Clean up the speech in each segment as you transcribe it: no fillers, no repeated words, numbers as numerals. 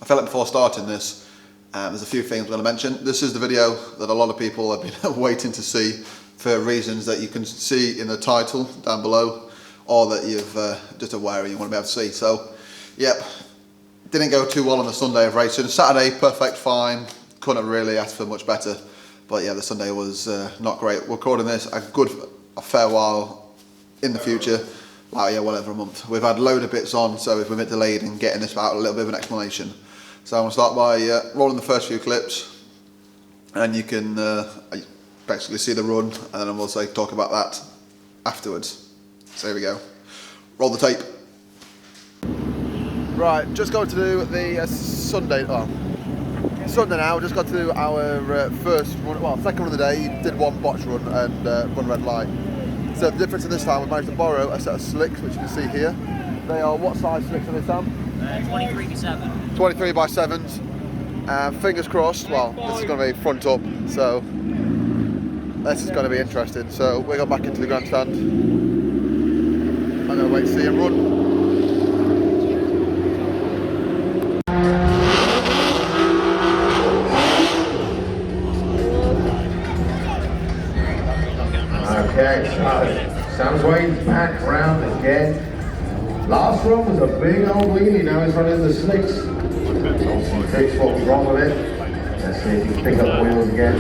I feel like before starting this, there's a few things I'm going to mention. This is the video that a lot of people have been waiting to see for reasons that you can see in the title down below, or that you've just aware you want to be able to see. So, yep, didn't go too well on the Sunday of racing. Saturday, perfect, fine. Couldn't really ask for much better. But yeah, the Sunday was not great. We're recording this a fair while in the future. Like, yeah, well over a month. We've had a load of bits on, so we've been a bit delayed in getting this out, a little bit of an explanation. So I'm going to start by rolling the first few clips, and you can basically see the run, and then I'll also talk about that afterwards. So here we go. Roll the tape. Right, just going to do the Sunday now. Just got to do our first run, well, second run of the day. Did one botch run and run red light. So the difference in this time, we managed to borrow a set of slicks, which you can see here. They are what size slicks are they, Sam? 23 by 7. 23 by 7s. Fingers crossed, well, this is going to be front up, so this is going to be interesting. So we go back into the grandstand. I'm going to wait to see him run. Okay, so Sam's way back round again. Last run was a big old wheelie, now he's running the slicks. Obviously fix what was wrong with it. Let's see if he can pick up the wheels again.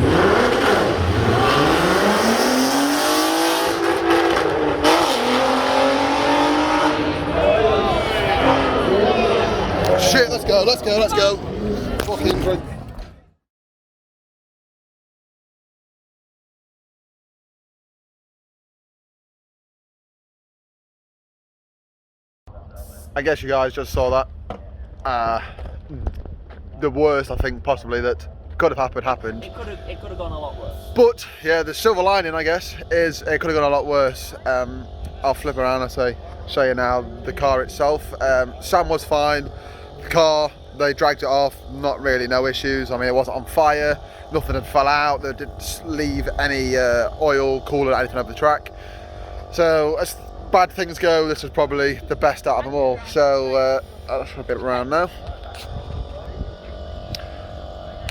Shit, let's go. Fucking drink. I guess you guys just saw that. The worst, I think, possibly that could have happened. It could have gone a lot worse. But yeah, the silver lining, I guess, is it could have gone a lot worse. I'll flip around and show you now the car itself. Sam was fine. The car, they dragged it off, not really, no issues. I mean, it wasn't on fire, nothing had fell out. They didn't leave any oil, coolant, anything over the track. So as bad things go, this is probably the best out of them all. So I'll flip it around now.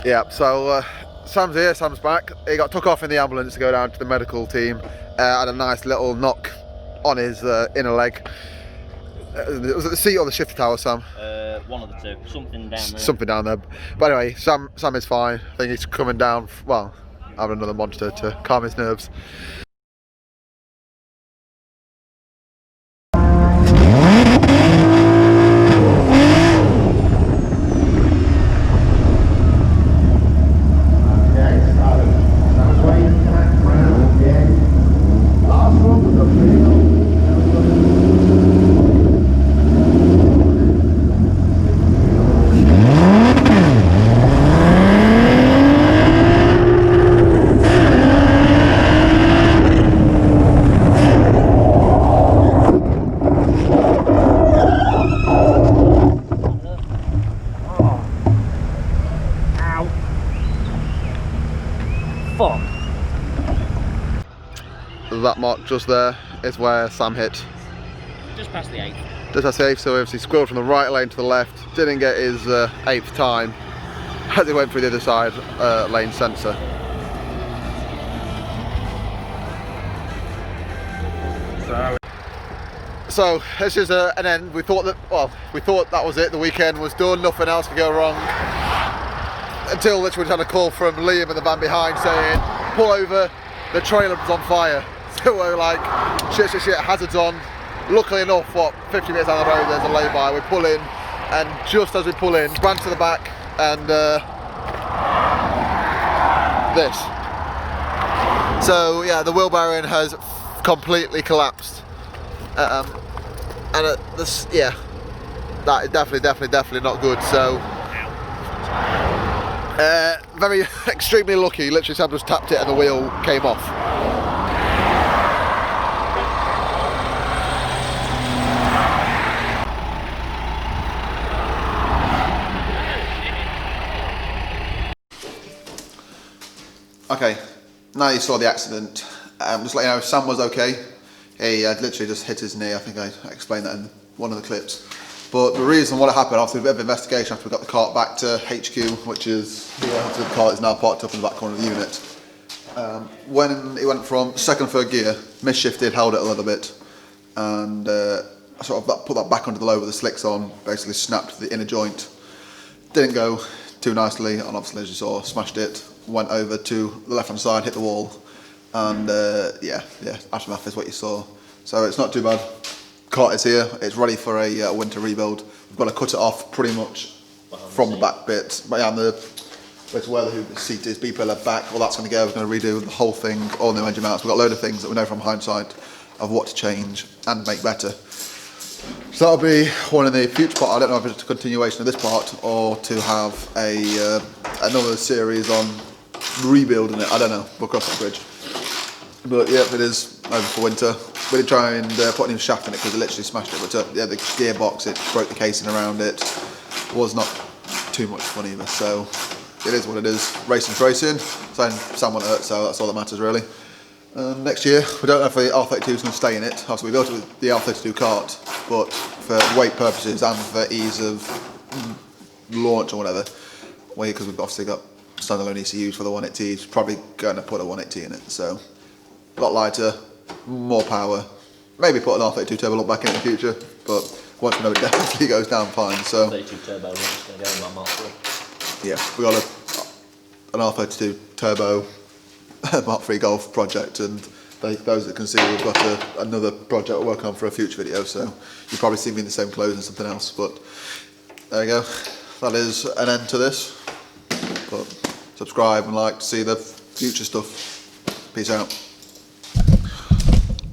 Yeah, so Sam's here, Sam's back. He got took off in the ambulance to go down to the medical team. Had a nice little knock on his inner leg. Was it the seat or the shifter tower, Sam? One of the two, something down there. Something down there. But anyway, Sam is fine. I think he's coming down, well, having another monster to calm his nerves. That mark just there is where Sam hit. Just past the 8th. Just past the 8th, so obviously squirreled from the right lane to the left. Didn't get his 8th time as he went through the other side lane sensor. So this is an end. We thought that was it. The weekend was done. Nothing else could go wrong. Until literally we had a call from Liam in the van behind saying, "Pull over, the trailer was on fire." So we're like, shit, hazards on. Luckily enough, 50 metres down the road there's a lay-by. We pull in, and just as we pull in, ran to the back, and this. So yeah, the wheel bearing has completely collapsed. And this, yeah, that is definitely not good. So very extremely lucky. Literally, Sam just tapped it and the wheel came off. Okay, now you saw the accident. Just let you know, Sam was okay. He had literally just hit his knee. I think I explained that in one of the clips. But the reason what happened, after a bit of investigation, after we got the cart back to HQ, which is here, after the cart is now parked up in the back corner of the unit. When it went from second and third gear, misshifted, held it a little bit, and I sort of put that back under the low with the slicks on, basically snapped the inner joint. Didn't go too nicely, and obviously as you saw, smashed it, went over to the left hand side, hit the wall, and yeah, aftermath is what you saw. So it's not too bad. Cart is here, it's ready for a winter rebuild. We've got to cut it off pretty much from the back bit, behind the where the seat is, B-pillar back, all that's going to go. We're going to redo the whole thing, all new engine mounts. We've got a load of things that we know from hindsight of what to change and make better. So that'll be one of the future part. I don't know if it's a continuation of this part or to have another series on rebuilding it. I don't know, we'll cross that bridge. But yeah, it is over for winter. We did try and put a new shaft in it because it literally smashed it. But yeah, the gearbox, it broke the casing around it. Was not too much fun either. So it is what it is. Racing's racing. Someone hurt, so that's all that matters really. Next year, we don't know if the R32 is going to stay in it. Obviously, we built it with the R32 Kart, but for weight purposes and for ease of launch or whatever, because we've obviously got standalone ECUs for the 180, probably going to put a 180 in it. So a lot lighter, more power. Maybe put an R32 turbo lock back in the future, but once we know it definitely goes down fine. So 32 turbo, we're just going to go in my Mark 3. Yeah, we got an R32 turbo Mark 3 Golf project, and those that can see, we've got another project we're working on for a future video, so you'll probably see me in the same clothes and something else, but there you go. That is an end to this, but subscribe and like to see the future stuff. Peace out.